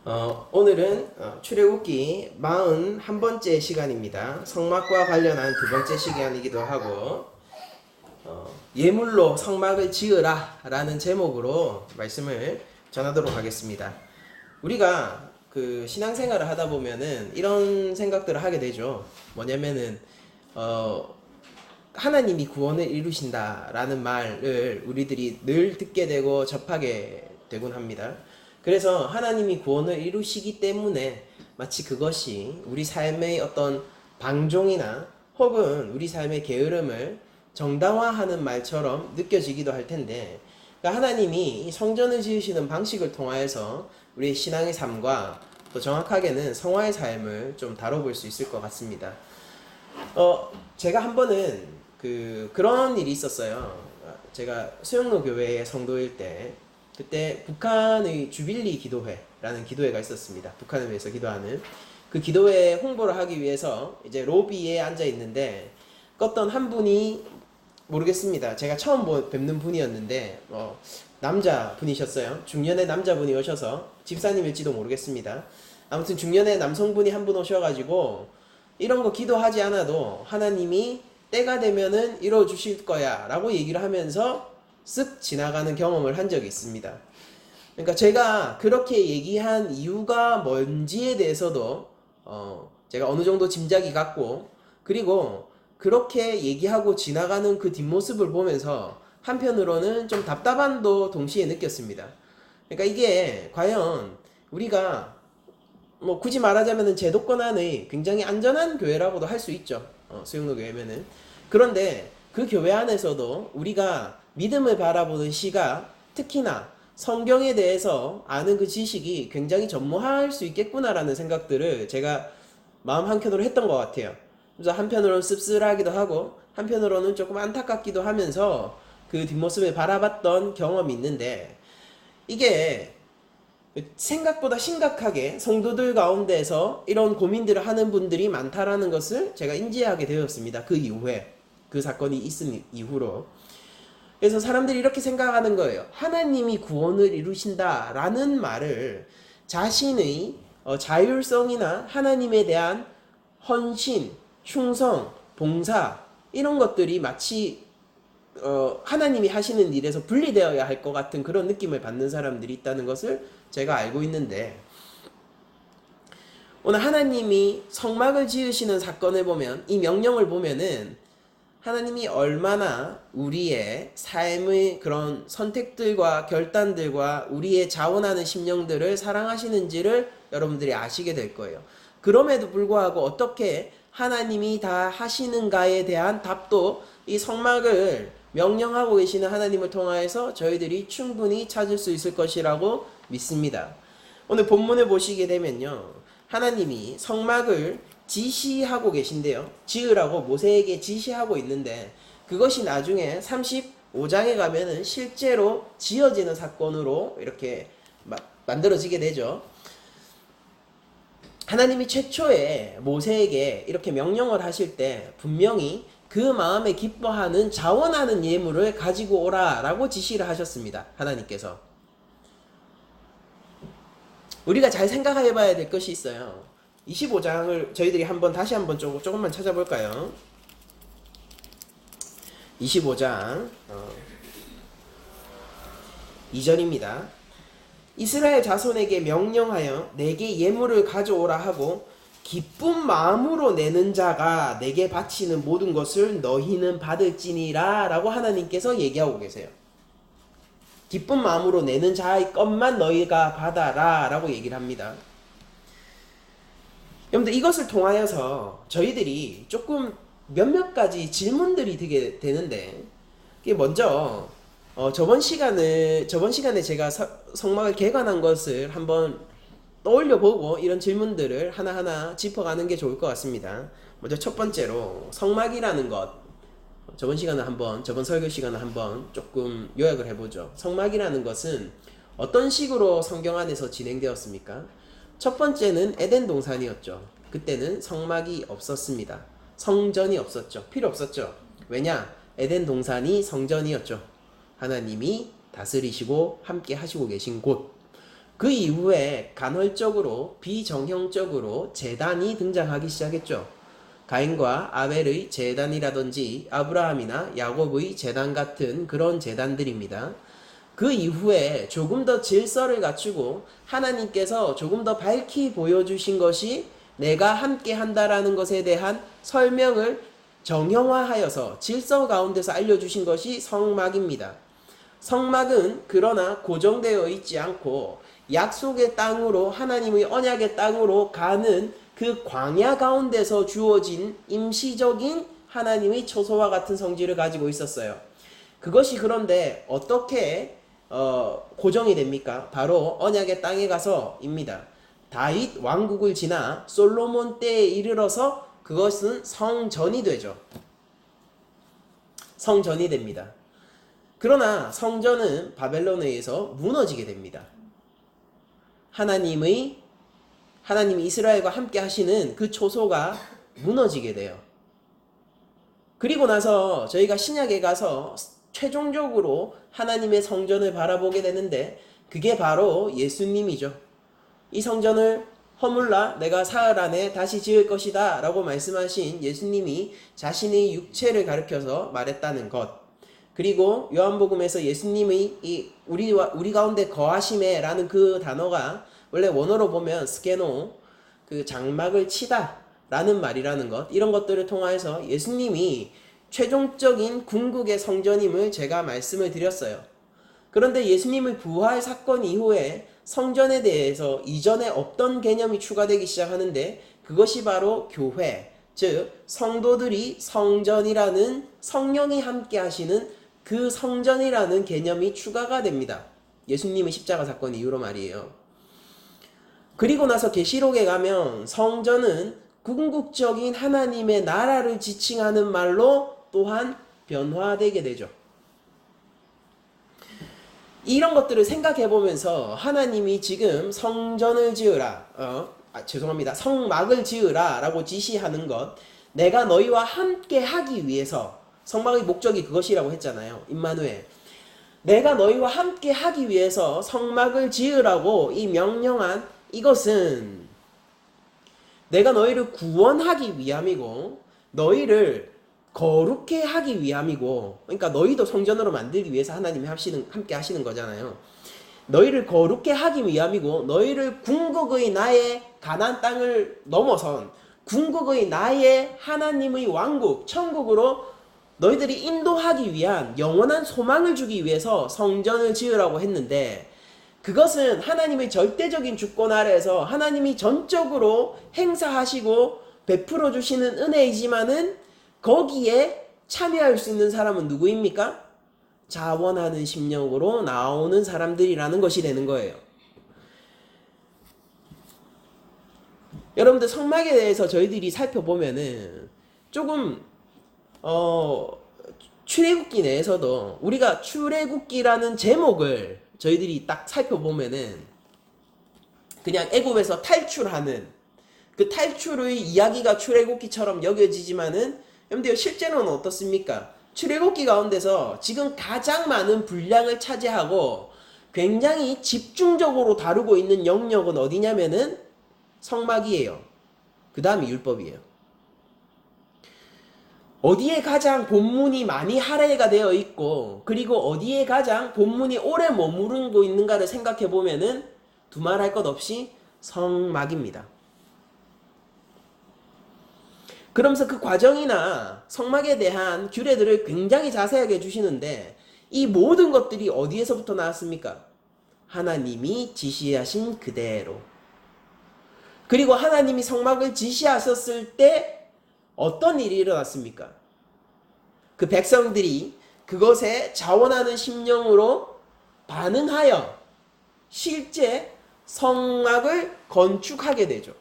오늘은 출애굽기 41번째 시간입니다. 성막과 관련한 두 번째 시간이기도 하고 예물로 성막을 지으라 라는 제목으로 말씀을 전하도록 하겠습니다. 우리가 그 신앙생활을 하다 보면은 이런 생각들을 하게 되죠. 뭐냐면은 하나님이 구원을 이루신다라는 말을 우리들이 늘 듣게 되고 접하게 되곤 합니다. 그래서 하나님이 구원을 이루시기 때문에 마치 그것이 우리 삶의 어떤 방종이나 혹은 우리 삶의 게으름을 정당화하는 말처럼 느껴지기도 할 텐데, 그러니까 하나님이 성전을 지으시는 방식을 통하여서 우리의 신앙의 삶과 또 정확하게는 성화의 삶을 좀 다뤄볼 수 있을 것 같습니다. 제가 한 번은 그런 일이 있었어요. 제가 수영로 교회의 성도일 때, 그때 북한의 주빌리 기도회라는 기도회가 있었습니다. 북한을 위해서 기도하는 그 기도회 홍보를 하기 위해서 이제 로비에 앉아 있는데 어떤 한 분이, 모르겠습니다. 제가 처음 뵙는 분이었는데 남자 분이셨어요. 중년의 남자분이 오셔서, 집사님일지도 모르겠습니다. 아무튼 중년의 남성분이 한 분 오셔가지고 이런 거 기도하지 않아도 하나님이 때가 되면은 이루어 주실 거야 라고 얘기를 하면서 쓱 지나가는 경험을 한 적이 있습니다. 그러니까 제가 그렇게 얘기한 이유가 뭔지에 대해서도 제가 어느 정도 짐작이 갔고, 그리고 그렇게 얘기하고 지나가는 그 뒷모습을 보면서 한편으로는 좀 답답함도 동시에 느꼈습니다. 그러니까 이게 과연 우리가 굳이 말하자면 제도권 안의 굉장히 안전한 교회라고도 할 수 있죠. 수영로 교회면은. 그런데 그 교회 안에서도 우리가 믿음을 바라보는 시각, 특히나 성경에 대해서 아는 그 지식이 굉장히 전무할 수 있겠구나라는 생각들을 제가 마음 한켠으로 했던 것 같아요. 그래서 한편으로는 씁쓸하기도 하고 한편으로는 조금 안타깝기도 하면서 그 뒷모습을 바라봤던 경험이 있는데, 이게 생각보다 심각하게 성도들 가운데서 이런 고민들을 하는 분들이 많다라는 것을 제가 인지하게 되었습니다. 그 이후에, 그 사건이 있은 이후로. 그래서 사람들이 이렇게 생각하는 거예요. 하나님이 구원을 이루신다라는 말을 자신의 자율성이나 하나님에 대한 헌신, 충성, 봉사, 이런 것들이 마치 하나님이 하시는 일에서 분리되어야 할 것 같은 그런 느낌을 받는 사람들이 있다는 것을 제가 알고 있는데, 오늘 하나님이 성막을 지으시는 사건을 보면, 이 명령을 보면은 하나님이 얼마나 우리의 삶의 그런 선택들과 결단들과 우리의 자원하는 심령들을 사랑하시는지를 여러분들이 아시게 될 거예요. 그럼에도 불구하고 어떻게 하나님이 다 하시는가에 대한 답도 이 성막을 명령하고 계시는 하나님을 통하여서 저희들이 충분히 찾을 수 있을 것이라고 믿습니다. 오늘 본문을 보시게 되면요, 하나님이 성막을 지시하고 계신데요, 지으라고 모세에게 지시하고 있는데, 그것이 나중에 35장에 가면은 실제로 지어지는 사건으로 이렇게 만들어지게 되죠. 하나님이 최초에 모세에게 이렇게 명령을 하실 때 분명히 그 마음에 기뻐하는 자원하는 예물을 가지고 오라 라고 지시를 하셨습니다. 하나님께서. 우리가 잘 생각해 봐야 될 것이 있어요. 25장을 저희들이 다시 한번 조금만 찾아볼까요? 25장 2절입니다. 이스라엘 자손에게 명령하여 내게 예물을 가져오라 하고 기쁜 마음으로 내는 자가 내게 바치는 모든 것을 너희는 받을지니라 라고 하나님께서 얘기하고 계세요. 기쁜 마음으로 내는 자의 것만 너희가 받아라 라고 얘기를 합니다. 여러분들, 이것을 통하여서 저희들이 조금 몇몇 가지 질문들이 되는데, 이게 먼저 저번 시간에 제가 성막을 개관한 것을 한번 떠올려보고 이런 질문들을 하나하나 짚어가는 게 좋을 것 같습니다. 먼저 첫 번째로, 성막이라는 것, 저번 설교 시간을 한번 조금 요약을 해보죠. 성막이라는 것은 어떤 식으로 성경 안에서 진행되었습니까? 첫 번째는 에덴 동산이었죠. 그때는 성막이 없었습니다. 성전이 없었죠. 필요 없었죠. 왜냐? 에덴 동산이 성전이었죠. 하나님이 다스리시고 함께 하시고 계신 곳. 그 이후에 간헐적으로 비정형적으로 제단이 등장하기 시작했죠. 가인과 아벨의 제단이라든지 아브라함이나 야곱의 제단 같은 그런 제단들입니다. 그 이후에 조금 더 질서를 갖추고 하나님께서 조금 더 밝히 보여주신 것이 내가 함께 한다라는 것에 대한 설명을 정형화하여서 질서 가운데서 알려주신 것이 성막입니다. 성막은 그러나 고정되어 있지 않고 약속의 땅으로 하나님의 언약의 땅으로 가는 그 광야 가운데서 주어진 임시적인 하나님의 처소와 같은 성질을 가지고 있었어요. 그것이 그런데 어떻게 고정이 됩니까? 바로 언약의 땅에 가서입니다. 다윗 왕국을 지나 솔로몬 때에 이르러서 그것은 성전이 되죠. 성전이 됩니다. 그러나 성전은 바벨론에 의해서 무너지게 됩니다. 하나님이 이스라엘과 함께 하시는 그 초소가 무너지게 돼요. 그리고 나서 저희가 신약에 가서 최종적으로 하나님의 성전을 바라보게 되는데 그게 바로 예수님이죠. 이 성전을 허물라 내가 사흘 안에 다시 지을 것이다 라고 말씀하신 예수님이 자신의 육체를 가리켜서 말했다는 것. 그리고 요한복음에서 예수님의 우리 가운데 거하심에 라는 그 단어가 원래 원어로 보면 스케노, 그 장막을 치다 라는 말이라는 것, 이런 것들을 통해서 예수님이 최종적인 궁극의 성전임을 제가 말씀을 드렸어요. 그런데 예수님의 부활 사건 이후에 성전에 대해서 이전에 없던 개념이 추가되기 시작하는데 그것이 바로 교회, 즉 성도들이 성전이라는 성령이 함께 하시는 그 성전이라는 개념이 추가가 됩니다. 예수님의 십자가 사건 이후로 말이에요. 그리고 나서 계시록에 가면 성전은 궁극적인 하나님의 나라를 지칭하는 말로 또한 변화되게 되죠. 이런 것들을 생각해 보면서 하나님이 지금 성전을 지으라, 성막을 지으라 라고 지시하는 것, 내가 너희와 함께 하기 위해서, 성막의 목적이 그것이라고 했잖아요. 임마누엘. 내가 너희와 함께 하기 위해서 성막을 지으라고 이 명령한 이것은 내가 너희를 구원하기 위함이고 너희를 거룩해 하기 위함이고, 그러니까 너희도 성전으로 만들기 위해서 하나님이 함께 하시는 거잖아요. 너희를 거룩해 하기 위함이고 너희를 궁극의 나의 가나안 땅을 넘어선 궁극의 나의 하나님의 왕국 천국으로 너희들이 인도하기 위한 영원한 소망을 주기 위해서 성전을 지으라고 했는데, 그것은 하나님의 절대적인 주권 아래에서 하나님이 전적으로 행사하시고 베풀어 주시는 은혜이지만은 거기에 참여할 수 있는 사람은 누구입니까? 자원하는 심령으로 나오는 사람들이라는 것이 되는 거예요. 여러분들 성막에 대해서 저희들이 살펴보면은 조금 출애굽기 내에서도 우리가 출애굽기라는 제목을 저희들이 딱 살펴보면은 그냥 애굽에서 탈출하는 그 탈출의 이야기가 출애굽기처럼 여겨지지만은 여러분들 실제로는 어떻습니까? 출애굽기 가운데서 지금 가장 많은 분량을 차지하고 굉장히 집중적으로 다루고 있는 영역은 어디냐면은 성막이에요. 그 다음이 율법이에요. 어디에 가장 본문이 많이 할애가 되어 있고 그리고 어디에 가장 본문이 오래 머무르고 있는가를 생각해 보면은 두말할 것 없이 성막입니다. 그러면서 그 과정이나 성막에 대한 규례들을 굉장히 자세하게 주시는데 이 모든 것들이 어디에서부터 나왔습니까? 하나님이 지시하신 그대로. 그리고 하나님이 성막을 지시하셨을 때 어떤 일이 일어났습니까? 그 백성들이 그것에 자원하는 심령으로 반응하여 실제 성막을 건축하게 되죠.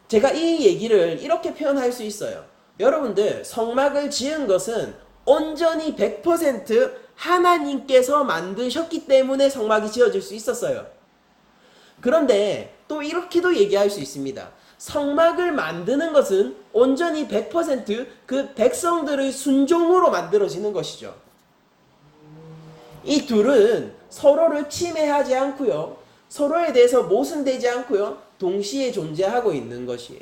제가 이 얘기를 이렇게 표현할 수 있어요. 여러분들, 성막을 지은 것은 온전히 100% 하나님께서 만드셨기 때문에 성막이 지어질 수 있었어요. 그런데 또 이렇게도 얘기할 수 있습니다. 성막을 만드는 것은 온전히 100% 백성들의 순종으로 만들어지는 것이죠. 이 둘은 서로를 침해하지 않고요. 서로에 대해서 모순되지 않고요. 동시에 존재하고 있는 것이에요.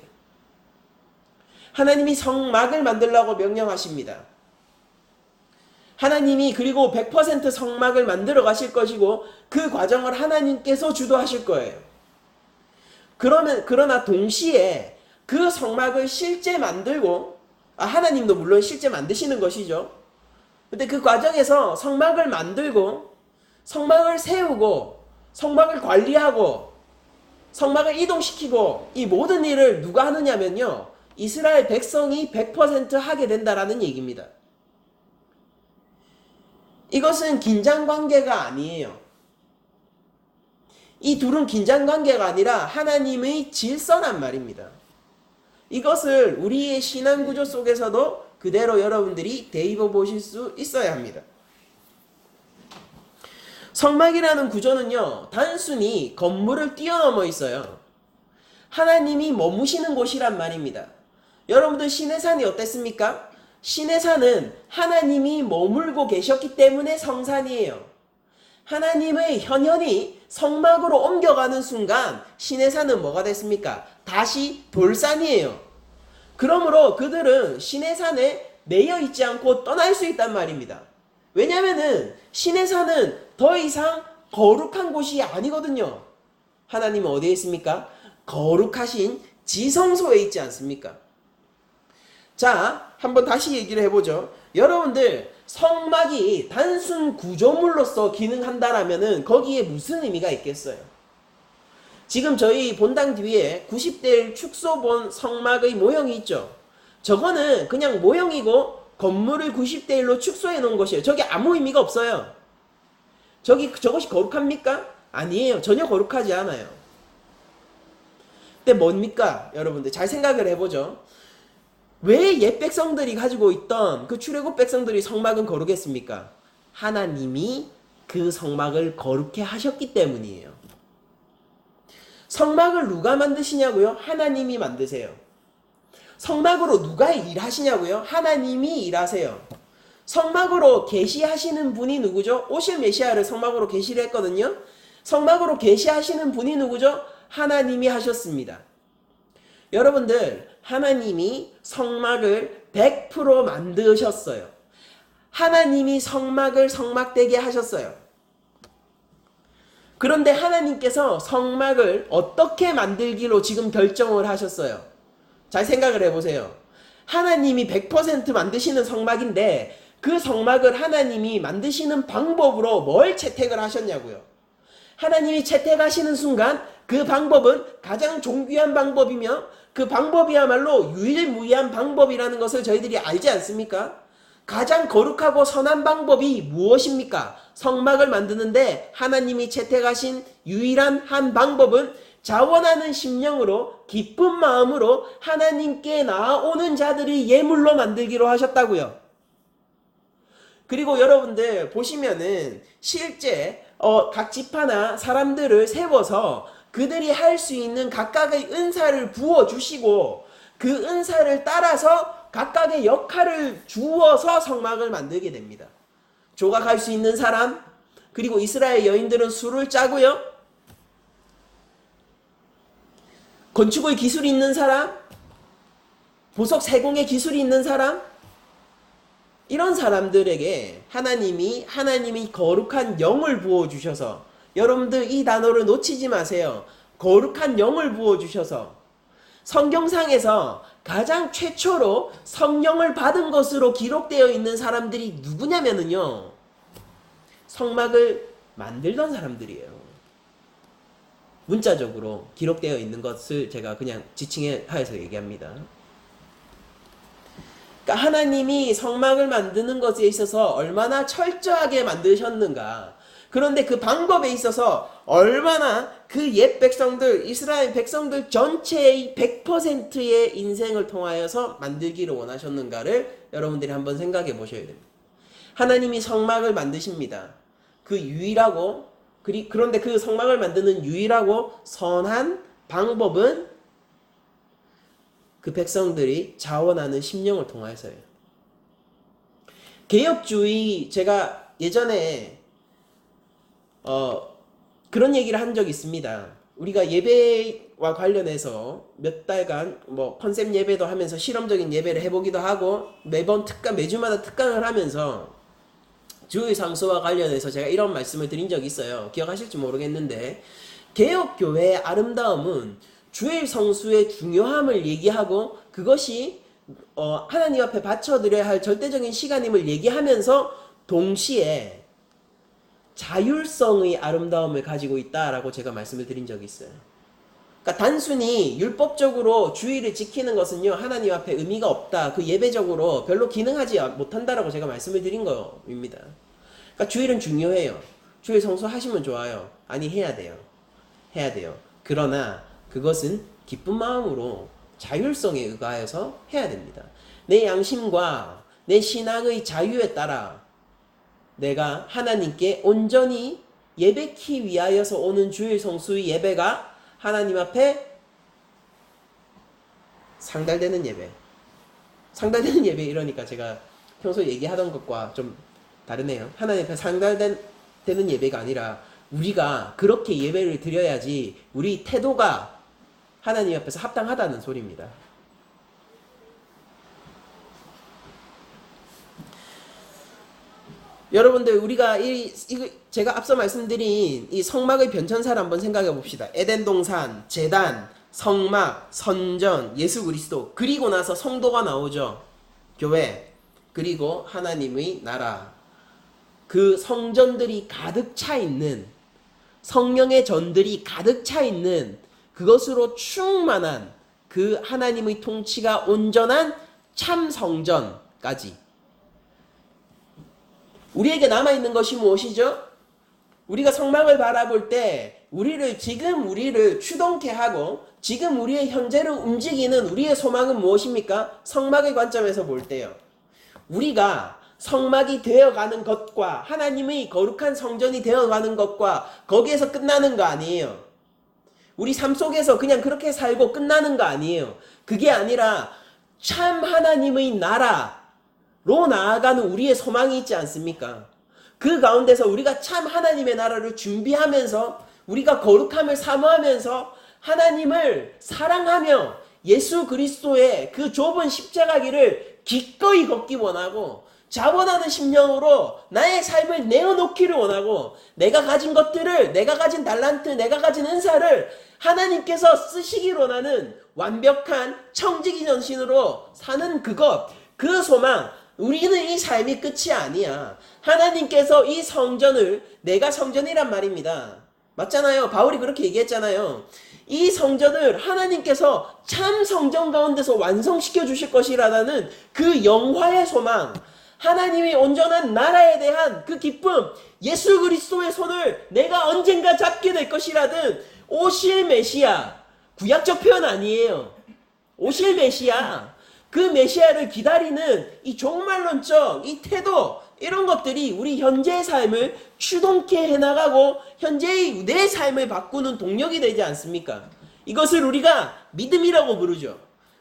하나님이 성막을 만들라고 명령하십니다. 하나님이 그리고 100% 성막을 만들어 가실 것이고 그 과정을 하나님께서 주도하실 거예요. 그러나 동시에 그 성막을 실제 만들고 하나님도 물론 실제 만드시는 것이죠. 근데 그 과정에서 성막을 만들고 성막을 세우고 성막을 관리하고 성막을 이동시키고 이 모든 일을 누가 하느냐면요. 이스라엘 백성이 100% 하게 된다라는 얘기입니다. 이것은 긴장관계가 아니에요. 이 둘은 긴장관계가 아니라 하나님의 질서란 말입니다. 이것을 우리의 신앙구조 속에서도 그대로 여러분들이 대입해 보실 수 있어야 합니다. 성막이라는 구조는요. 단순히 건물을 뛰어넘어 있어요. 하나님이 머무시는 곳이란 말입니다. 여러분들 시내산이 어땠습니까? 시내산은 하나님이 머물고 계셨기 때문에 성산이에요. 하나님의 현현이 성막으로 옮겨가는 순간 시내산은 뭐가 됐습니까? 다시 돌산이에요. 그러므로 그들은 시내산에 매여 있지 않고 떠날 수 있단 말입니다. 왜냐하면 시내산은 더 이상 거룩한 곳이 아니거든요. 하나님은 어디에 있습니까? 거룩하신 지성소에 있지 않습니까? 자, 한번 다시 얘기를 해보죠. 여러분들 성막이 단순 구조물로서 기능한다라면은 거기에 무슨 의미가 있겠어요? 지금 저희 본당 뒤에 90대 축소본 성막의 모형이 있죠. 저거는 그냥 모형이고 건물을 90대 1로 축소해 놓은 것이에요. 저게 아무 의미가 없어요. 저것이 거룩합니까? 아니에요. 전혀 거룩하지 않아요. 근데 뭡니까? 여러분들 잘 생각을 해보죠. 왜 옛 백성들이 가지고 있던 그 출애굽 백성들이 성막은 거룩했습니까? 하나님이 그 성막을 거룩해 하셨기 때문이에요. 성막을 누가 만드시냐고요? 하나님이 만드세요. 성막으로 누가 일하시냐고요? 하나님이 일하세요. 성막으로 계시하시는 분이 누구죠? 오실 메시아를 성막으로 계시를 했거든요. 성막으로 계시하시는 분이 누구죠? 하나님이 하셨습니다. 여러분들 하나님이 성막을 100% 만드셨어요. 하나님이 성막을 성막되게 하셨어요. 그런데 하나님께서 성막을 어떻게 만들기로 지금 결정을 하셨어요? 잘 생각을 해보세요. 하나님이 100% 만드시는 성막인데 그 성막을 하나님이 만드시는 방법으로 뭘 채택을 하셨냐고요. 하나님이 채택하시는 순간 그 방법은 가장 존귀한 방법이며 그 방법이야말로 유일무이한 방법이라는 것을 저희들이 알지 않습니까? 가장 거룩하고 선한 방법이 무엇입니까? 성막을 만드는데 하나님이 채택하신 유일한 한 방법은 자원하는 심령으로 기쁜 마음으로 하나님께 나아오는 자들이 예물로 만들기로 하셨다고요. 그리고 여러분들 보시면은 실제 각 지파나 사람들을 세워서 그들이 할 수 있는 각각의 은사를 부어주시고 그 은사를 따라서 각각의 역할을 주어서 성막을 만들게 됩니다. 조각할 수 있는 사람, 그리고 이스라엘 여인들은 술을 짜고요. 건축의 기술이 있는 사람, 보석 세공의 기술이 있는 사람, 이런 사람들에게 하나님이 거룩한 영을 부어주셔서, 여러분들 이 단어를 놓치지 마세요. 거룩한 영을 부어주셔서 성경상에서 가장 최초로 성령을 받은 것으로 기록되어 있는 사람들이 누구냐면요, 성막을 만들던 사람들이에요. 문자적으로 기록되어 있는 것을 제가 그냥 지칭하여서 얘기합니다. 그러니까 하나님이 성막을 만드는 것에 있어서 얼마나 철저하게 만드셨는가. 그런데 그 방법에 있어서 얼마나 그 옛 백성들, 이스라엘 백성들 전체의 100%의 인생을 통하여서 만들기를 원하셨는가를 여러분들이 한번 생각해 보셔야 됩니다. 하나님이 성막을 만드십니다. 그 유일하고, 그런데 그 성막을 만드는 유일하고 선한 방법은 그 백성들이 자원하는 심령을 통해서예요. 개혁주의, 제가 예전에 그런 얘기를 한 적이 있습니다. 우리가 예배와 관련해서 몇 달간 뭐 컨셉 예배도 하면서 실험적인 예배를 해보기도 하고 매번 매주마다 특강을 하면서 주의 성수와 관련해서 제가 이런 말씀을 드린 적이 있어요. 기억하실지 모르겠는데 개혁교회의 아름다움은 주일 성수의 중요함을 얘기하고 그것이 하나님 앞에 바쳐드려야 할 절대적인 시간임을 얘기하면서 동시에 자율성의 아름다움을 가지고 있다라고 제가 말씀을 드린 적이 있어요. 그러니까 단순히 율법적으로 주일을 지키는 것은요 하나님 앞에 의미가 없다. 그 예배적으로 별로 기능하지 못한다라고 제가 말씀을 드린 거입니다. 그러니까 주일은 중요해요. 주일 성수하시면 좋아요. 아니 해야 돼요. 해야 돼요. 그러나 그것은 기쁜 마음으로 자율성에 의하여서 해야 됩니다. 내 양심과 내 신앙의 자유에 따라 내가 하나님께 온전히 예배키 위하여서 오는 주일 성수의 예배가 하나님 앞에 상달되는 예배. 상달되는 예배 이러니까 제가 평소 얘기하던 것과 좀 다르네요. 하나님 앞에 상달되는 예배가 아니라 우리가 그렇게 예배를 드려야지 우리 태도가 하나님 앞에서 합당하다는 소리입니다. 여러분들 우리가 제가 앞서 말씀드린 이 성막의 변천사를 한번 생각해 봅시다. 에덴 동산, 제단, 성막, 선전, 예수 그리스도 그리고 나서 성도가 나오죠. 교회 그리고 하나님의 나라 그 성전들이 가득 차 있는 성령의 전들이 가득 차 있는 그것으로 충만한 그 하나님의 통치가 온전한 참 성전까지 우리에게 남아있는 것이 무엇이죠? 우리가 성막을 바라볼 때 우리를 추동케 하고 지금 우리의 현재를 움직이는 우리의 소망은 무엇입니까? 성막의 관점에서 볼 때요. 우리가 성막이 되어가는 것과 하나님의 거룩한 성전이 되어가는 것과 거기에서 끝나는 거 아니에요. 우리 삶 속에서 그냥 그렇게 살고 끝나는 거 아니에요. 그게 아니라 참 하나님의 나라로 나아가는 우리의 소망이 있지 않습니까? 그 가운데서 우리가 참 하나님의 나라를 준비하면서 우리가 거룩함을 사모하면서 하나님을 사랑하며 예수 그리스도의 그 좁은 십자가 길을 기꺼이 걷기 원하고 자원하는 심령으로 나의 삶을 내어놓기를 원하고 내가 가진 것들을 내가 가진 달란트 내가 가진 은사를 하나님께서 쓰시기를 원하는 완벽한 청지기 전신으로 사는 그 소망 우리는 이 삶이 끝이 아니야. 하나님께서 이 성전을 내가 성전이란 말입니다. 맞잖아요. 바울이 그렇게 얘기했잖아요. 이 성전을 하나님께서 참 성전 가운데서 완성시켜 주실 것이라는 그 영화의 소망 하나님의 온전한 나라에 대한 그 기쁨 예수 그리스도의 손을 내가 언젠가 잡게 될 것이라든 오실 메시아 구약적 표현 아니에요. 오실 메시아 그 메시아를 기다리는 이 종말론적 이 태도 이런 것들이 우리 현재의 삶을 추동케 해나가고 현재의 내 삶을 바꾸는 동력이 되지 않습니까? 이것을 우리가 믿음이라고 부르죠.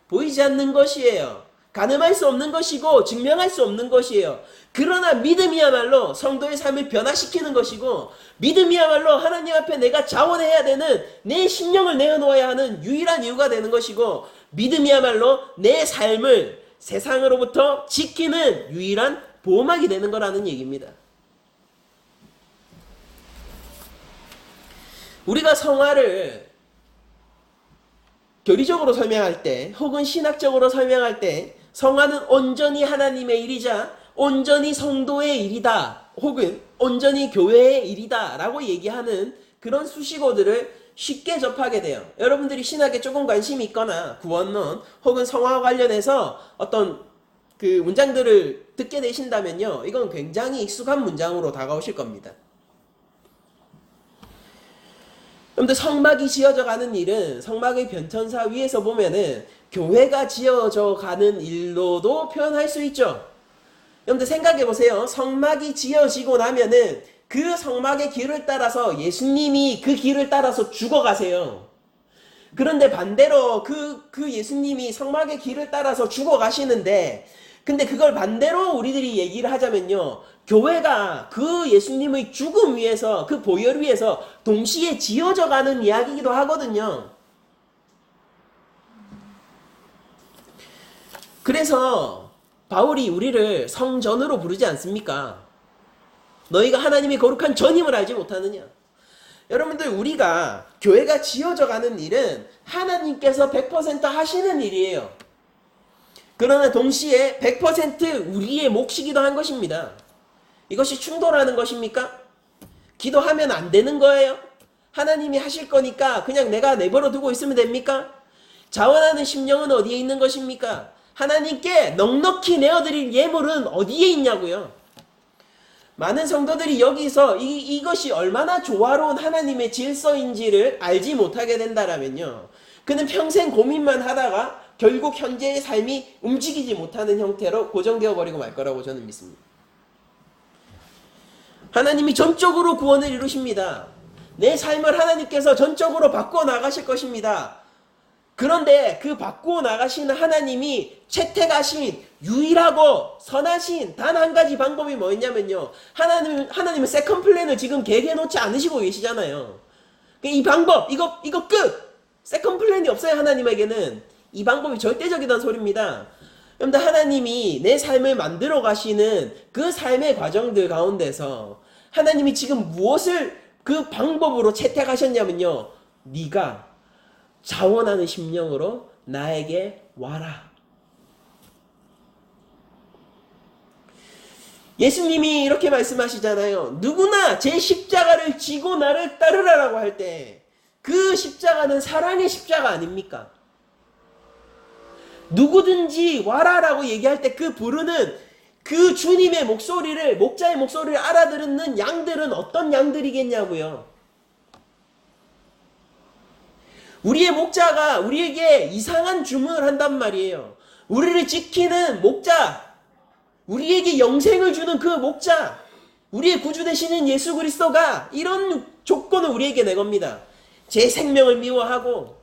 보이지 않는 것이에요. 가늠할 수 없는 것이고 증명할 수 없는 것이에요. 그러나 믿음이야말로 성도의 삶을 변화시키는 것이고 믿음이야말로 하나님 앞에 내가 자원해야 되는 내 심령을 내어놓아야 하는 유일한 이유가 되는 것이고 믿음이야말로 내 삶을 세상으로부터 지키는 유일한 보호막이 되는 거라는 얘기입니다. 우리가 성화를 교리적으로 설명할 때 혹은 신학적으로 설명할 때 성화는 온전히 하나님의 일이자 온전히 성도의 일이다 혹은 온전히 교회의 일이다 라고 얘기하는 그런 수식어들을 쉽게 접하게 돼요. 여러분들이 신학에 조금 관심이 있거나 구원론 혹은 성화와 관련해서 어떤 그 문장들을 듣게 되신다면요 이건 굉장히 익숙한 문장으로 다가오실 겁니다. 그런데 성막이 지어져 가는 일은 성막의 변천사 위에서 보면은 교회가 지어져 가는 일로도 표현할 수 있죠. 여러분들 생각해 보세요. 성막이 지어지고 나면은 그 성막의 길을 따라서 예수님이 그 길을 따라서 죽어가세요. 그런데 반대로 그 예수님이 성막의 길을 따라서 죽어가시는데 근데 그걸 반대로 우리들이 얘기를 하자면요. 교회가 그 예수님의 죽음 위에서, 그 보혈 위에서 동시에 지어져 가는 이야기이기도 하거든요. 그래서 바울이 우리를 성전으로 부르지 않습니까? 너희가 하나님의 거룩한 전임을 알지 못하느냐? 여러분들, 우리가 교회가 지어져 가는 일은 하나님께서 100% 하시는 일이에요. 그러나 동시에 100% 우리의 몫이기도 한 것입니다. 이것이 충돌하는 것입니까? 기도하면 안 되는 거예요? 하나님이 하실 거니까 그냥 내가 내버려 두고 있으면 됩니까? 자원하는 심령은 어디에 있는 것입니까? 하나님께 넉넉히 내어드릴 예물은 어디에 있냐고요? 많은 성도들이 여기서 이것이 얼마나 조화로운 하나님의 질서인지를 알지 못하게 된다라면요. 그는 평생 고민만 하다가 결국 현재의 삶이 움직이지 못하는 형태로 고정되어 버리고 말 거라고 저는 믿습니다. 하나님이 전적으로 구원을 이루십니다. 내 삶을 하나님께서 전적으로 바꿔 나가실 것입니다. 그런데 그 바꾸어 나가시는 하나님이 채택하신 유일하고 선하신 단 한 가지 방법이 뭐였냐면요. 하나님은 세컨 플랜을 지금 계획해 놓지 않으시고 계시잖아요. 이 방법, 이거 끝! 세컨 플랜이 없어요, 하나님에게는. 이 방법이 절대적이라는 소리입니다. 여러분들, 하나님이 내 삶을 만들어 가시는 그 삶의 과정들 가운데서 하나님이 지금 무엇을 그 방법으로 채택하셨냐면요. 네가 자원하는 심령으로 나에게 와라. 예수님이 이렇게 말씀하시잖아요. 누구나 제 십자가를 지고 나를 따르라라고 할 때 그 십자가는 사랑의 십자가 아닙니까? 누구든지 와라라고 얘기할 때 그 부르는 그 주님의 목소리를, 목자의 목소리를 알아듣는 양들은 어떤 양들이겠냐고요. 우리의 목자가 우리에게 이상한 주문을 한단 말이에요. 우리를 지키는 목자, 우리에게 영생을 주는 그 목자, 우리의 구주 되시는 예수 그리스도가 이런 조건을 우리에게 내겁니다. 제 생명을 미워하고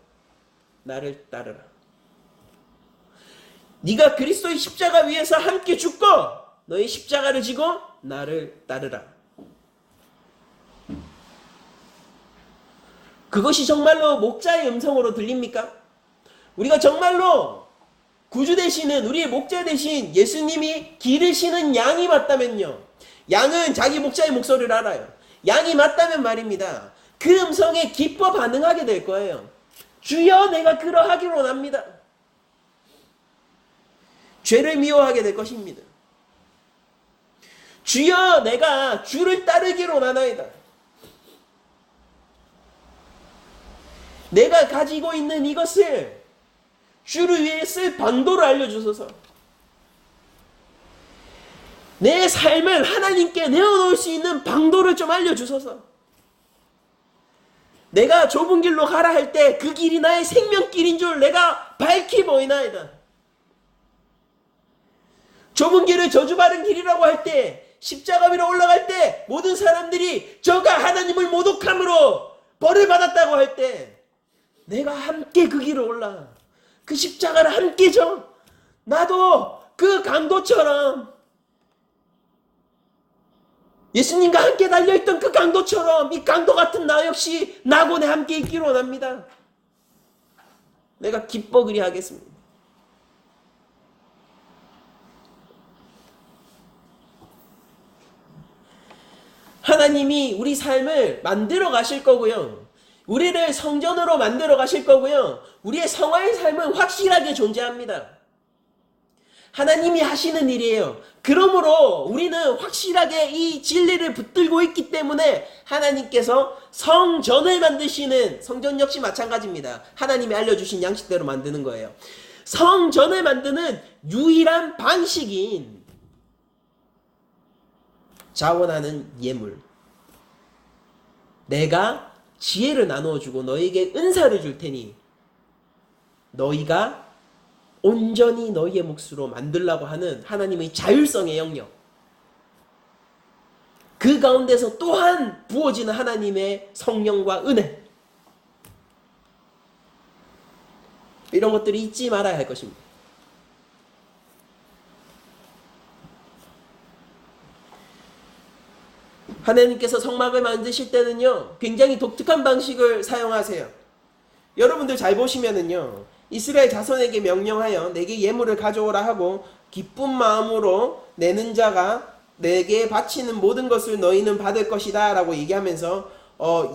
나를 따르라. 네가 그리스도의 십자가 위에서 함께 죽고 너의 십자가를 지고 나를 따르라. 그것이 정말로 목자의 음성으로 들립니까? 우리가 정말로 구주 되시는 우리의 목자 되신 예수님이 기르시는 양이 맞다면요. 양은 자기 목자의 목소리를 알아요. 양이 맞다면 말입니다. 그 음성에 기뻐 반응하게 될 거예요. 주여, 내가 그러하기로 원합니다. 죄를 미워하게 될 것입니다. 주여, 내가 주를 따르기로 원하나이다. 내가 가지고 있는 이것을 주를 위해 쓸 방도를 알려주소서. 내 삶을 하나님께 내어놓을 수 있는 방도를 좀 알려주소서. 내가 좁은 길로 가라 할 때 그 길이 나의 생명길인 줄 내가 밝히 보이나이다. 좁은 길을 저주받은 길이라고 할 때, 십자가 위로 올라갈 때 모든 사람들이 저가 하나님을 모독함으로 벌을 받았다고 할 때 내가 함께 그 길을 올라 그 십자가를 함께 져 나도 그 강도처럼 예수님과 함께 달려있던 그 강도처럼 이 강도 같은 나 역시 나곤에 함께 있기로 원합니다. 내가 기뻐 그리하겠습니다. 하나님이 우리 삶을 만들어 가실 거고요. 우리를 성전으로 만들어 가실 거고요. 우리의 성화의 삶은 확실하게 존재합니다. 하나님이 하시는 일이에요. 그러므로 우리는 확실하게 이 진리를 붙들고 있기 때문에 하나님께서 성전을 만드시는, 성전 역시 마찬가지입니다. 하나님이 알려주신 양식대로 만드는 거예요. 성전을 만드는 유일한 방식인 자원하는 예물. 내가 지혜를 나누어주고 너에게 은사를 줄 테니 너희가 온전히 너희의 몫으로 만들라고 하는 하나님의 자율성의 영역. 그 가운데서 또한 부어지는 하나님의 성령과 은혜. 이런 것들이 잊지 말아야 할 것입니다. 하나님께서 성막을 만드실 때는요, 굉장히 독특한 방식을 사용하세요. 여러분들 잘 보시면은요, 이스라엘 자손에게 명령하여 내게 예물을 가져오라 하고 기쁜 마음으로 내는 자가 내게 바치는 모든 것을 너희는 받을 것이다 라고 얘기하면서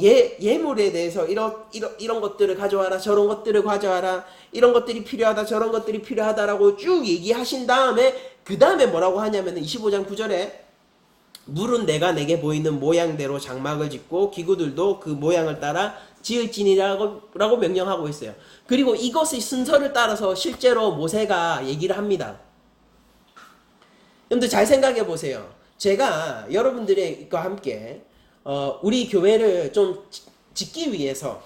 예물에 대해서 이런 것들을 가져와라, 저런 것들을 가져와라, 이런 것들이 필요하다, 저런 것들이 필요하다라고 쭉 얘기하신 다음에 그 다음에 뭐라고 하냐면 25장 9절에 물은 내가 내게 보이는 모양대로 장막을 짓고 기구들도 그 모양을 따라 지을지니라고 명령하고 있어요. 그리고 이것의 순서를 따라서 실제로 모세가 얘기를 합니다. 여러분들 잘 생각해 보세요. 제가 여러분들과 함께 우리 교회를 좀 짓기 위해서,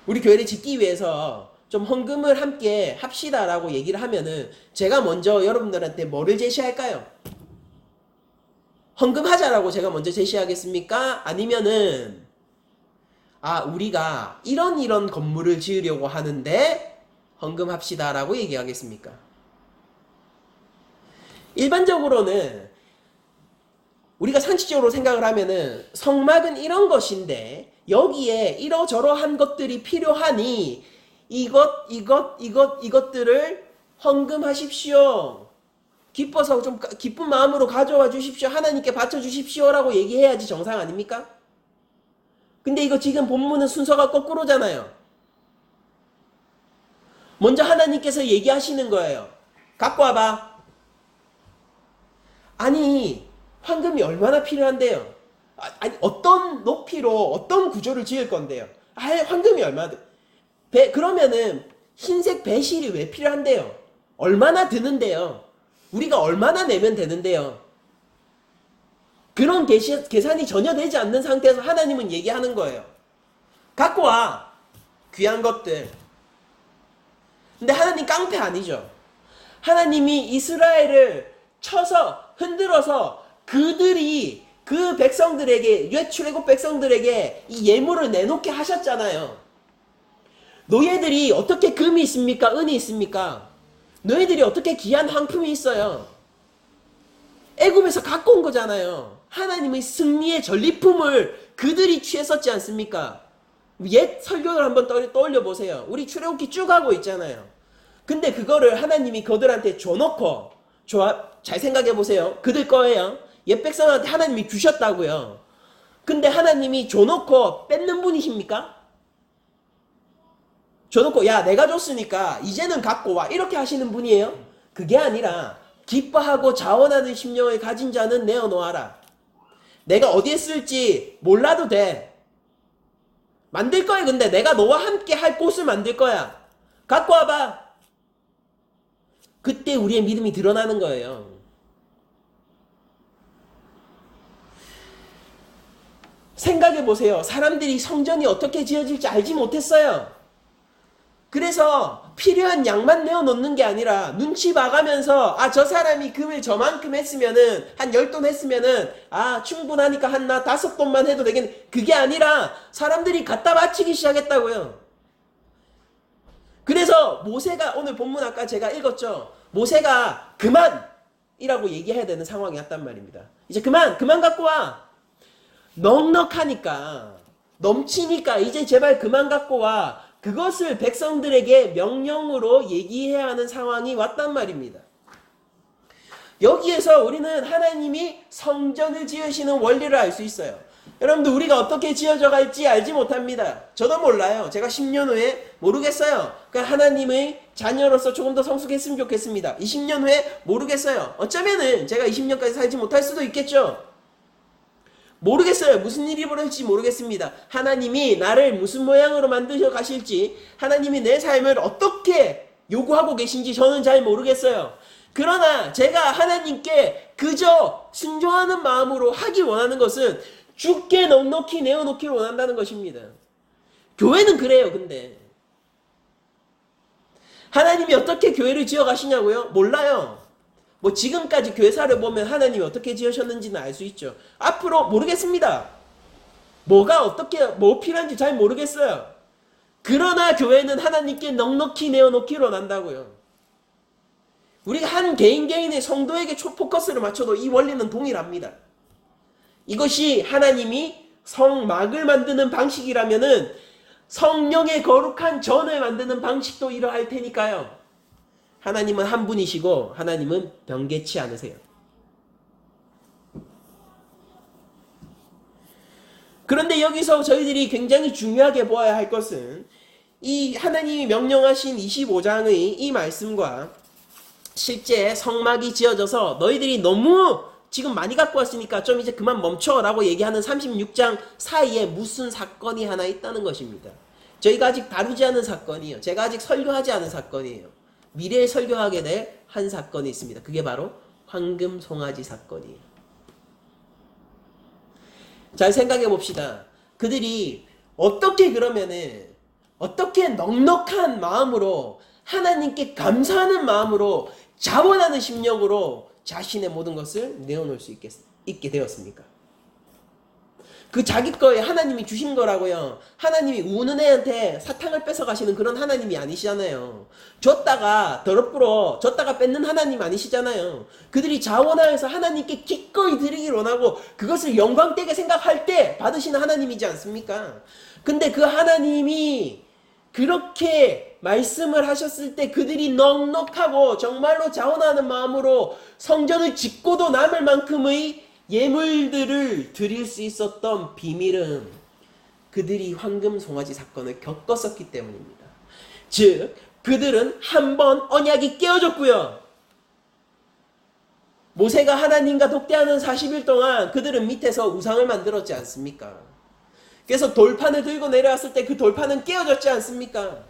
우리 교회를 짓기 위해서 좀 헌금을 함께 합시다라고 얘기를 하면은 제가 먼저 여러분들한테 뭐를 제시할까요? 헌금하자라고 제가 먼저 제시하겠습니까? 아니면은 우리가 이런 건물을 지으려고 하는데 헌금합시다라고 얘기하겠습니까? 일반적으로는 우리가 상식적으로 생각을 하면은 성막은 이런 것인데 여기에 이러저러한 것들이 필요하니 이것들을 헌금하십시오. 기뻐서 좀 기쁜 마음으로 가져와 주십시오. 하나님께 바쳐 주십시오라고 얘기해야지 정상 아닙니까? 근데 이거 지금 본문은 순서가 거꾸로잖아요. 먼저 하나님께서 얘기하시는 거예요. 갖고 와봐. 아니, 황금이 얼마나 필요한데요? 아니, 어떤 높이로 어떤 구조를 지을 건데요? 황금이 얼마나 그러면은 흰색 배실이 왜 필요한데요? 얼마나 드는데요? 우리가 얼마나 내면 되는데요? 그런 계산이 전혀 되지 않는 상태에서 하나님은 얘기하는 거예요. 갖고 와. 귀한 것들. 근데 하나님 깡패 아니죠. 하나님이 이스라엘을 쳐서 흔들어서 그들이 그 백성들에게, 옛 출애굽 백성들에게 이 예물을 내놓게 하셨잖아요. 너희들이 어떻게 금이 있습니까? 은이 있습니까? 너희들이 어떻게 귀한 황품이 있어요? 애굽에서 갖고 온 거잖아요. 하나님의 승리의 전리품을 그들이 취했었지 않습니까? 옛 설교를 한번 떠올려 보세요. 우리 출애굽기 쭉 하고 있잖아요. 근데 그거를 하나님이 그들한테 줘놓고, 잘 생각해 보세요. 그들 거예요. 옛 백성한테 하나님이 주셨다고요. 근데 하나님이 줘놓고 뺏는 분이십니까? 줘놓고 야 내가 줬으니까 이제는 갖고 와 이렇게 하시는 분이에요? 그게 아니라 기뻐하고 자원하는 심령을 가진 자는 내어놓아라. 내가 어디에 쓸지 몰라도 돼. 만들 거야. 근데 내가 너와 함께 할 곳을 만들 거야. 갖고 와봐. 그때 우리의 믿음이 드러나는 거예요. 생각해 보세요. 사람들이 성전이 어떻게 지어질지 알지 못했어요. 그래서 필요한 양만 내어놓는 게 아니라 눈치 봐가면서 저 사람이 금을 저만큼 했으면은 한 10돈 했으면은 충분하니까 한 나 5돈만 해도 되겠네. 그게 아니라 사람들이 갖다 바치기 시작했다고요. 그래서 모세가 오늘 본문 아까 제가 읽었죠. 모세가 그만이라고 얘기해야 되는 상황이 왔단 말입니다. 이제 그만 갖고 와. 넉넉하니까 넘치니까 이제 제발 그만 갖고 와. 그것을 백성들에게 명령으로 얘기해야 하는 상황이 왔단 말입니다. 여기에서 우리는 하나님이 성전을 지으시는 원리를 알 수 있어요. 여러분들 우리가 어떻게 지어져 갈지 알지 못합니다. 저도 몰라요. 제가 10년 후에 모르겠어요. 그러니까 하나님의 자녀로서 조금 더 성숙했으면 좋겠습니다. 20년 후에 모르겠어요. 어쩌면은 제가 20년까지 살지 못할 수도 있겠죠. 모르겠어요. 무슨 일이 벌어질지 모르겠습니다. 하나님이 나를 무슨 모양으로 만드셔 가실지, 하나님이 내 삶을 어떻게 요구하고 계신지 저는 잘 모르겠어요. 그러나 제가 하나님께 그저 순종하는 마음으로 하기 원하는 것은 주께 넉넉히 내어놓기를 원한다는 것입니다. 교회는 그래요. 근데 하나님이 어떻게 교회를 지어 가시냐고요? 몰라요. 뭐 지금까지 교회사를 보면 하나님이 어떻게 지으셨는지는 알 수 있죠. 앞으로 모르겠습니다. 뭐가 어떻게 뭐 필요한지 잘 모르겠어요. 그러나 교회는 하나님께 넉넉히 내어놓기를 원한다고요. 우리가 한 개인의 성도에게 포커스를 맞춰도 이 원리는 동일합니다. 이것이 하나님이 성막을 만드는 방식이라면은 성령의 거룩한 전을 만드는 방식도 이러할 테니까요. 하나님은 한 분이시고 하나님은 변개치 않으세요. 그런데 여기서 저희들이 굉장히 중요하게 보아야 할 것은 이 하나님이 명령하신 25장의 이 말씀과 실제 성막이 지어져서 너희들이 너무 지금 많이 갖고 왔으니까 좀 이제 그만 멈춰라고 얘기하는 36장 사이에 무슨 사건이 하나 있다는 것입니다. 저희가 아직 다루지 않은 사건이에요. 제가 아직 설교하지 않은 사건이에요. 미래에 설교하게 될 한 사건이 있습니다. 그게 바로 황금 송아지 사건이에요. 잘 생각해 봅시다. 그들이 어떻게 그러면은 어떻게 넉넉한 마음으로 하나님께 감사하는 마음으로 자원하는 심령으로 자신의 모든 것을 내어놓을 수 있게 되었습니까? 그 자기 거에 하나님이 주신 거라고요. 하나님이 우는 애한테 사탕을 뺏어가시는 그런 하나님이 아니시잖아요. 줬다가 더럽부러 줬다가 뺏는 하나님 아니시잖아요. 그들이 자원하여서 하나님께 기꺼이 드리길 원하고 그것을 영광되게 생각할 때 받으시는 하나님이지 않습니까? 근데 그 하나님이 그렇게 말씀을 하셨을 때 그들이 넉넉하고 정말로 자원하는 마음으로 성전을 짓고도 남을 만큼의 예물들을 드릴 수 있었던 비밀은 그들이 황금 송아지 사건을 겪었었기 때문입니다. 즉 그들은 한 번 언약이 깨어졌고요. 모세가 하나님과 독대하는 40일 동안 그들은 밑에서 우상을 만들었지 않습니까? 그래서 돌판을 들고 내려왔을 때 그 돌판은 깨어졌지 않습니까?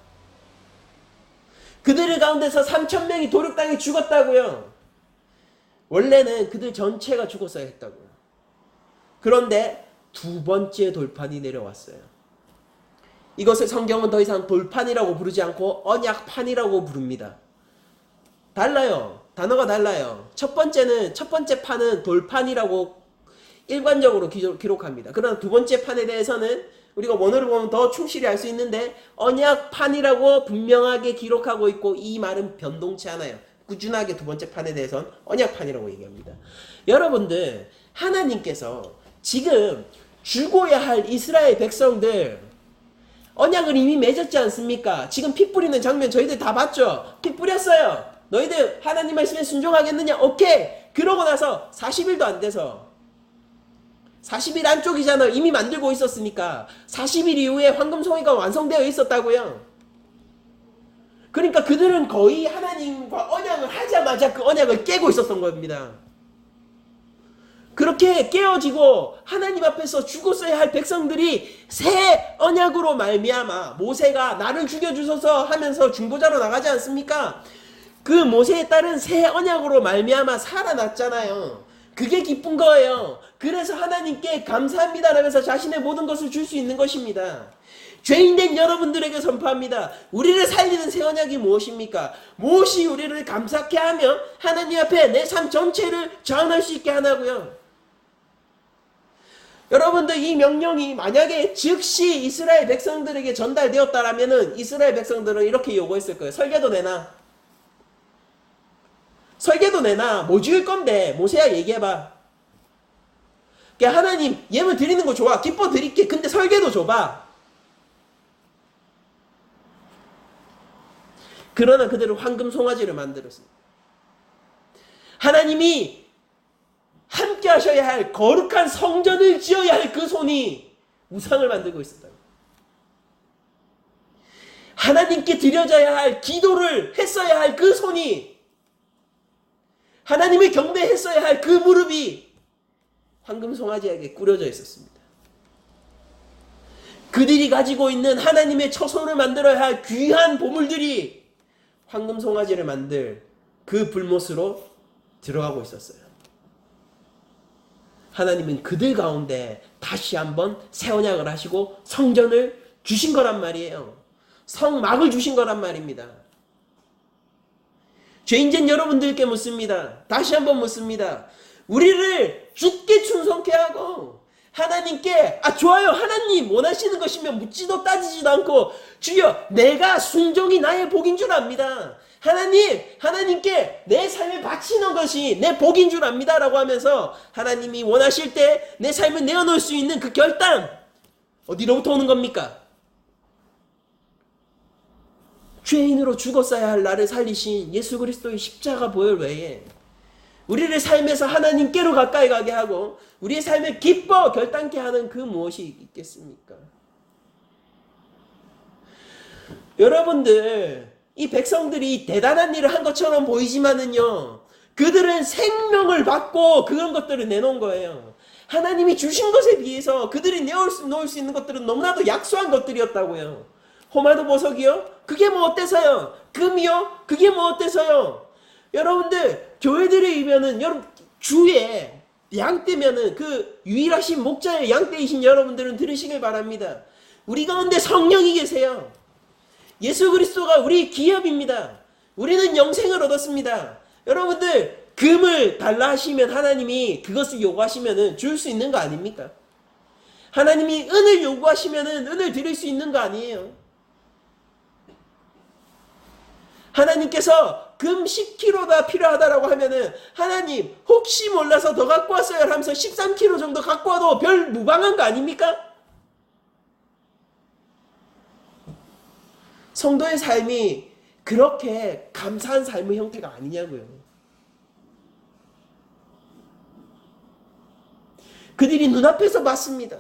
그들 가운데서 3,000명이 도륙당해 죽었다고요. 원래는 그들 전체가 죽었어야 했다고요. 그런데 두 번째 돌판이 내려왔어요. 이것을 성경은 더 이상 돌판이라고 부르지 않고 언약판이라고 부릅니다. 달라요. 단어가 달라요. 첫 번째 판은 돌판이라고 일관적으로 기록합니다. 그러나 두 번째 판에 대해서는 우리가 원어를 보면 더 충실히 알 수 있는데 언약판이라고 분명하게 기록하고 있고 이 말은 변동치 않아요. 꾸준하게 두 번째 판에 대해서는 언약판이라고 얘기합니다. 여러분들 하나님께서 지금 죽어야 할 이스라엘 백성들 언약을 이미 맺었지 않습니까? 지금 피 뿌리는 장면 저희들 다 봤죠? 피 뿌렸어요. 너희들 하나님 말씀에 순종하겠느냐? 오케이. 그러고 나서 40일도 안 돼서 40일 안쪽이잖아요. 이미 만들고 있었으니까 40일 이후에 황금송이가 완성되어 있었다고요. 그러니까 그들은 거의 하나님과 언약을 하자마자 그 언약을 깨고 있었던 겁니다. 그렇게 깨어지고 하나님 앞에서 죽었어야 할 백성들이 새 언약으로 말미암아 모세가 나를 죽여주소서 하면서 중보자로 나가지 않습니까? 그 모세에 따른 새 언약으로 말미암아 살아났잖아요. 그게 기쁜 거예요. 그래서 하나님께 감사합니다라면서 자신의 모든 것을 줄 수 있는 것입니다. 죄인된 여러분들에게 선포합니다. 우리를 살리는 새 언약이 무엇입니까? 무엇이 우리를 감사케 하며 하나님 앞에 내 삶 전체를 전할 수 있게 하나고요. 여러분들 이 명령이 만약에 즉시 이스라엘 백성들에게 전달되었다라면은 이스라엘 백성들은 이렇게 요구했을 거예요. 설계도 내놔. 설계도 내놔. 뭐 지을 건데 모세야 얘기해봐. 그러니까 하나님 예물 드리는 거 좋아. 기뻐 드릴게. 근데 설계도 줘봐. 그러나 그들은 황금 송아지를 만들었습니다. 하나님이 함께 하셔야 할 거룩한 성전을 지어야 할 그 손이 우상을 만들고 있었다. 하나님께 드려져야 할 기도를 했어야 할 그 손이 하나님을 경배했어야 할 그 무릎이 황금 송아지에게 꾸려져 있었습니다. 그들이 가지고 있는 하나님의 처소를 만들어야 할 귀한 보물들이 황금 송아지를 만들 그 불못으로 들어가고 있었어요. 하나님은 그들 가운데 다시 한번 새 언약을 하시고 성전을 주신 거란 말이에요. 성막을 주신 거란 말입니다. 죄인된 여러분들께 묻습니다. 다시 한번 묻습니다. 우리를 주께 충성케 하고 하나님께 좋아요 하나님 원하시는 것이면 묻지도 따지지도 않고 주여 내가 순종이 나의 복인 줄 압니다. 하나님께 내 삶을 바치는 것이 내 복인 줄 압니다 라고 하면서 하나님이 원하실 때 내 삶을 내어놓을 수 있는 그 결단, 어디로부터 오는 겁니까? 죄인으로 죽었어야 할 나를 살리신 예수 그리스도의 십자가 보혈 외에 우리를 삶에서 하나님께로 가까이 가게 하고 우리의 삶을 기뻐 결단케 하는 그 무엇이 있겠습니까? 여러분들, 이 백성들이 대단한 일을 한 것처럼 보이지만은요, 그들은 생명을 받고 그런 것들을 내놓은 거예요. 하나님이 주신 것에 비해서 그들이 놓을 수 있는 것들은 너무나도 약소한 것들이었다고요. 호마도 보석이요? 그게 뭐 어때서요? 금이요? 그게 뭐 어때서요? 여러분들, 교회들에 이면은 주에 양떼면은 그 유일하신 목자의 양떼이신 여러분들은 들으시길 바랍니다. 우리 가운데 성령이 계세요. 예수 그리스도가 우리 기업입니다. 우리는 영생을 얻었습니다. 여러분들, 금을 달라 하시면 하나님이 그것을 요구하시면은 줄 수 있는 거 아닙니까? 하나님이 은을 요구하시면은 은을 드릴 수 있는 거 아니에요? 하나님께서 금 10kg가 필요하다라고 하면은 하나님 혹시 몰라서 더 갖고 왔어요 하면서 13kg 정도 갖고 와도 별 무방한 거 아닙니까? 성도의 삶이 그렇게 감사한 삶의 형태가 아니냐고요. 그들이 눈앞에서 봤습니다.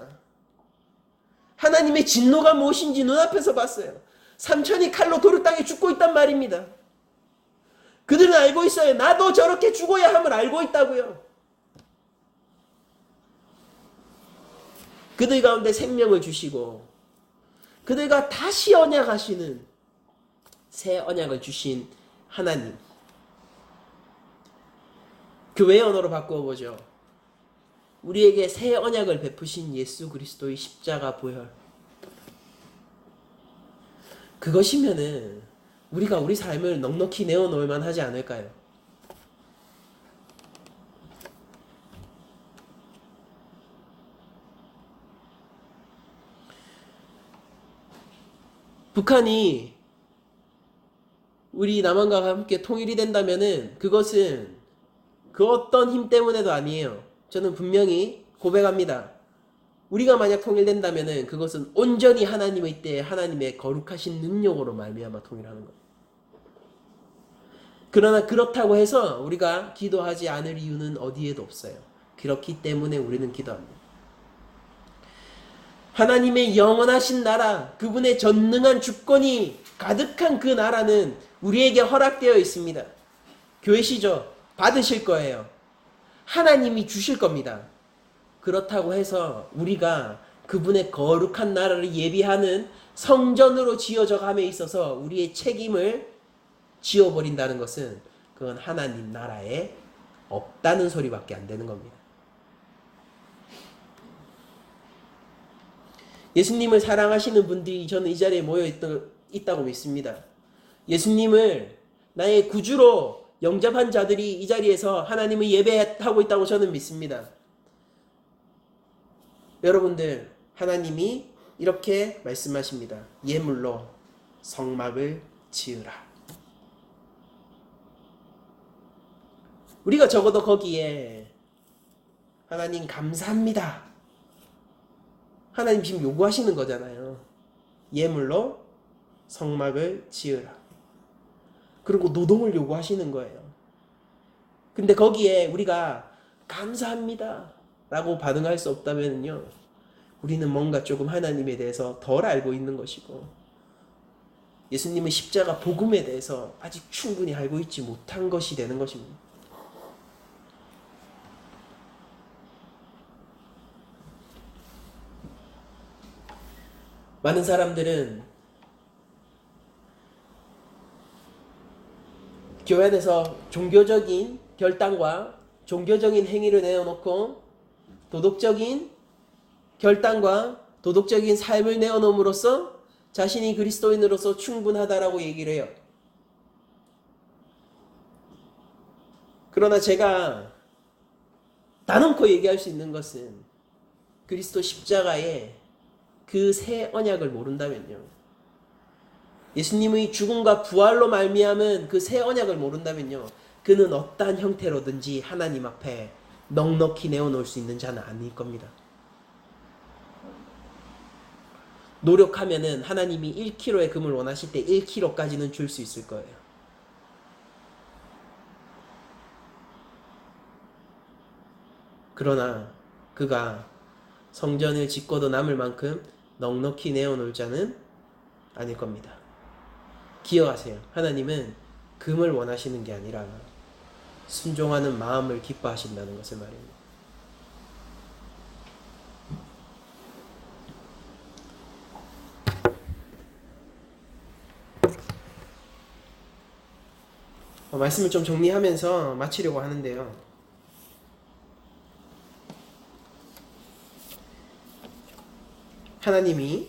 하나님의 진노가 무엇인지 눈앞에서 봤어요. 삼천이 칼로 도르 땅에 죽고 있단 말입니다. 그들은 알고 있어요. 나도 저렇게 죽어야 함을 알고 있다고요. 그들 가운데 생명을 주시고 그들과 다시 언약하시는 새 언약을 주신 하나님. 교회의 언어로 바꿔보죠. 우리에게 새 언약을 베푸신 예수 그리스도의 십자가 보혈. 그것이면은 우리가 우리 삶을 넉넉히 내어놓을 만하지 않을까요? 북한이 우리 남한과 함께 통일이 된다면은 그것은 그 어떤 힘 때문에도 아니에요. 저는 분명히 고백합니다. 우리가 만약 통일된다면은 그것은 온전히 하나님의 때에 하나님의 거룩하신 능력으로 말미암아 통일하는 거예요. 그러나 그렇다고 해서 우리가 기도하지 않을 이유는 어디에도 없어요. 그렇기 때문에 우리는 기도합니다. 하나님의 영원하신 나라, 그분의 전능한 주권이 가득한 그 나라는 우리에게 허락되어 있습니다. 교회시죠? 받으실 거예요. 하나님이 주실 겁니다. 그렇다고 해서 우리가 그분의 거룩한 나라를 예비하는 성전으로 지어져 감에 있어서 우리의 책임을 지워버린다는 것은 그건 하나님 나라에 없다는 소리밖에 안 되는 겁니다. 예수님을 사랑하시는 분들이 저는 이 자리에 모여 있다고 믿습니다. 예수님을 나의 구주로 영접한 자들이 이 자리에서 하나님을 예배하고 있다고 저는 믿습니다. 여러분들, 하나님이 이렇게 말씀하십니다. 예물로 성막을 지으라. 우리가 적어도 거기에 하나님 감사합니다. 하나님 지금 요구하시는 거잖아요. 예물로 성막을 지으라. 그리고 노동을 요구하시는 거예요. 근데 거기에 우리가 감사합니다 라고 반응할 수 없다면요, 우리는 뭔가 조금 하나님에 대해서 덜 알고 있는 것이고 예수님의 십자가 복음에 대해서 아직 충분히 알고 있지 못한 것이 되는 것입니다. 많은 사람들은 교회 안에서 종교적인 결단과 종교적인 행위를 내어놓고 도덕적인 결단과 도덕적인 삶을 내어놓음으로써 자신이 그리스도인으로서 충분하다라고 얘기를 해요. 그러나 제가 단언코 얘기할 수 있는 것은 그리스도 십자가의 그 새 언약을 모른다면요, 예수님의 죽음과 부활로 말미암은 그 새 언약을 모른다면요, 그는 어떠한 형태로든지 하나님 앞에 넉넉히 내어놓을 수 있는 자는 아닐 겁니다. 노력하면은 하나님이 1kg의 금을 원하실 때 1kg까지는 줄 수 있을 거예요. 그러나 그가 성전을 짓고도 남을 만큼 넉넉히 내어놓을 자는 아닐 겁니다. 기억하세요. 하나님은 금을 원하시는 게 아니라 순종하는 마음을 기뻐하신다는 것을 말입니다. 말씀을 좀 정리하면서 마치려고 하는데요. 하나님이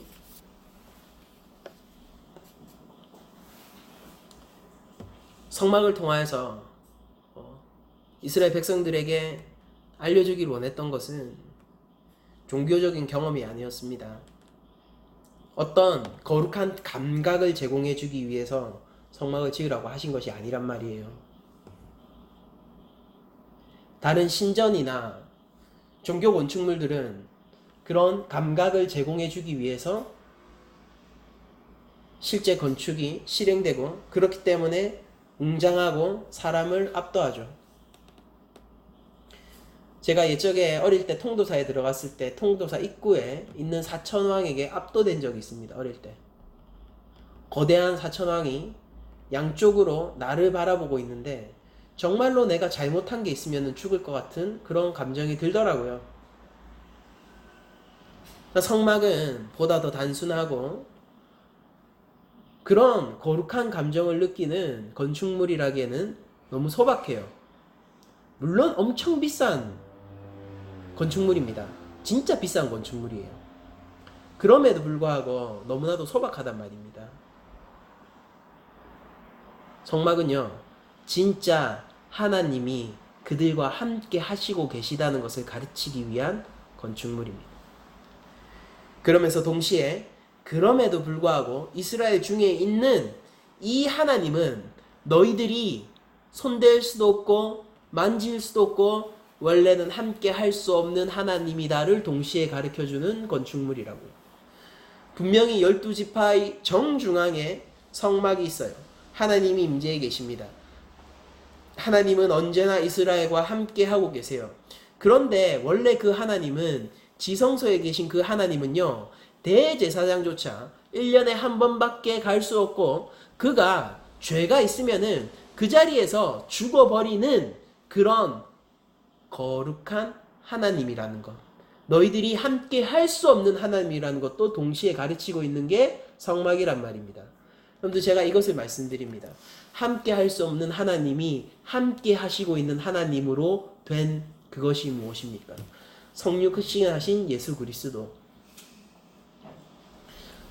성막을 통하여서 이스라엘 백성들에게 알려주길 원했던 것은 종교적인 경험이 아니었습니다. 어떤 거룩한 감각을 제공해 주기 위해서 성막을 지으라고 하신 것이 아니란 말이에요. 다른 신전이나 종교 건축물들은 그런 감각을 제공해 주기 위해서 실제 건축이 실행되고, 그렇기 때문에 웅장하고 사람을 압도하죠. 제가 옛적에 어릴 때 통도사에 들어갔을 때 통도사 입구에 있는 사천왕에게 압도된 적이 있습니다. 어릴 때. 거대한 사천왕이 양쪽으로 나를 바라보고 있는데 정말로 내가 잘못한 게 있으면 죽을 것 같은 그런 감정이 들더라고요. 성막은 보다 더 단순하고 그런 거룩한 감정을 느끼는 건축물이라기에는 너무 소박해요. 물론 엄청 비싼 건축물입니다. 진짜 비싼 건축물이에요. 그럼에도 불구하고 너무나도 소박하단 말입니다. 성막은요, 진짜 하나님이 그들과 함께 하시고 계시다는 것을 가르치기 위한 건축물입니다. 그러면서 동시에 그럼에도 불구하고 이스라엘 중에 있는 이 하나님은 너희들이 손댈 수도 없고 만질 수도 없고 원래는 함께 할 수 없는 하나님이다를 동시에 가르쳐주는 건축물이라고요. 분명히 12지파의 정중앙에 성막이 있어요. 하나님이 임재해 계십니다. 하나님은 언제나 이스라엘과 함께 하고 계세요. 그런데 원래 그 하나님은, 지성소에 계신 그 하나님은요, 대제사장조차 1년에 한 번밖에 갈 수 없고 그가 죄가 있으면은 그 자리에서 죽어버리는 그런 거룩한 하나님이라는 것, 너희들이 함께 할 수 없는 하나님이라는 것도 동시에 가르치고 있는 게 성막이란 말입니다. 여러분들, 제가 이것을 말씀드립니다. 함께 할 수 없는 하나님이 함께 하시고 있는 하나님으로 된 그것이 무엇입니까? 성육신하신 예수 그리스도.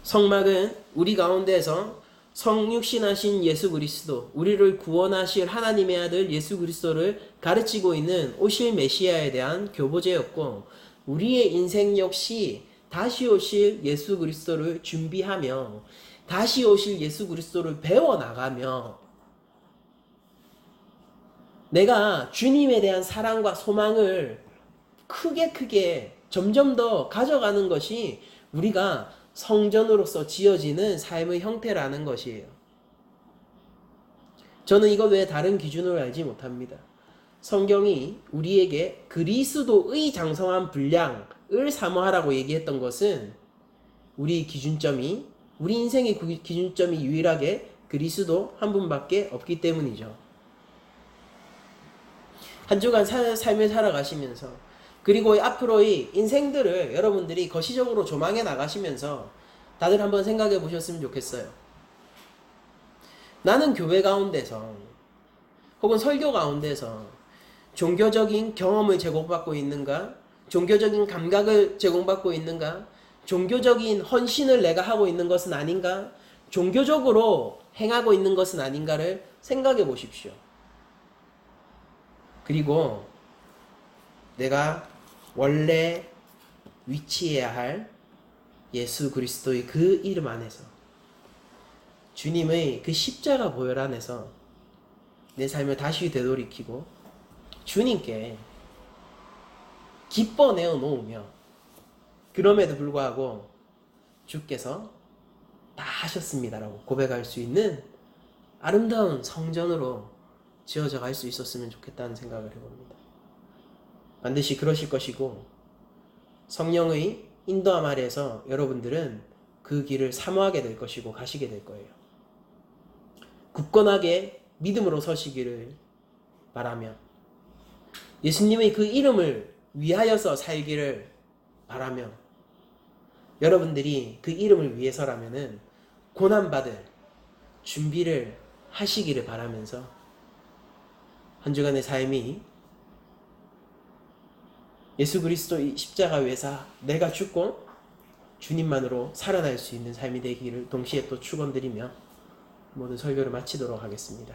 성막은 우리 가운데에서 성육신하신 예수 그리스도, 우리를 구원하실 하나님의 아들 예수 그리스도를 가르치고 있는 오실 메시아에 대한 교보제였고, 우리의 인생 역시 다시 오실 예수 그리스도를 준비하며 다시 오실 예수 그리스도를 배워나가며 내가 주님에 대한 사랑과 소망을 크게 점점 더 가져가는 것이 우리가 성전으로서 지어지는 삶의 형태라는 것이에요. 저는 이것 외에 다른 기준을 알지 못합니다. 성경이 우리에게 그리스도의 장성한 분량을 사모하라고 얘기했던 것은 우리 인생의 기준점이 유일하게 그리스도 한 분밖에 없기 때문이죠. 한 주간 삶을 살아가시면서, 그리고 앞으로의 인생들을 여러분들이 거시적으로 조망해 나가시면서 다들 한번 생각해 보셨으면 좋겠어요. 나는 교회 가운데서 혹은 설교 가운데서 종교적인 경험을 제공받고 있는가? 종교적인 감각을 제공받고 있는가? 종교적인 헌신을 내가 하고 있는 것은 아닌가? 종교적으로 행하고 있는 것은 아닌가를 생각해 보십시오. 그리고 내가 원래 위치해야 할 예수 그리스도의 그 이름 안에서 주님의 그 십자가 보혈 안에서 내 삶을 다시 되돌이키고 주님께 기뻐 내어 놓으며, 그럼에도 불구하고 주께서 다 하셨습니다라고 고백할 수 있는 아름다운 성전으로 지어져 갈 수 있었으면 좋겠다는 생각을 해봅니다. 반드시 그러실 것이고, 성령의 인도함 아래에서 여러분들은 그 길을 사모하게 될 것이고 가시게 될 거예요. 굳건하게 믿음으로 서시기를 바라며 예수님의 그 이름을 위하여서 살기를 바라며, 여러분들이 그 이름을 위해서라면은 고난받을 준비를 하시기를 바라면서 한 주간의 삶이 예수 그리스도의 십자가 위에서 내가 죽고 주님만으로 살아날 수 있는 삶이 되기를 동시에 또 축원드리며 모든 설교를 마치도록 하겠습니다.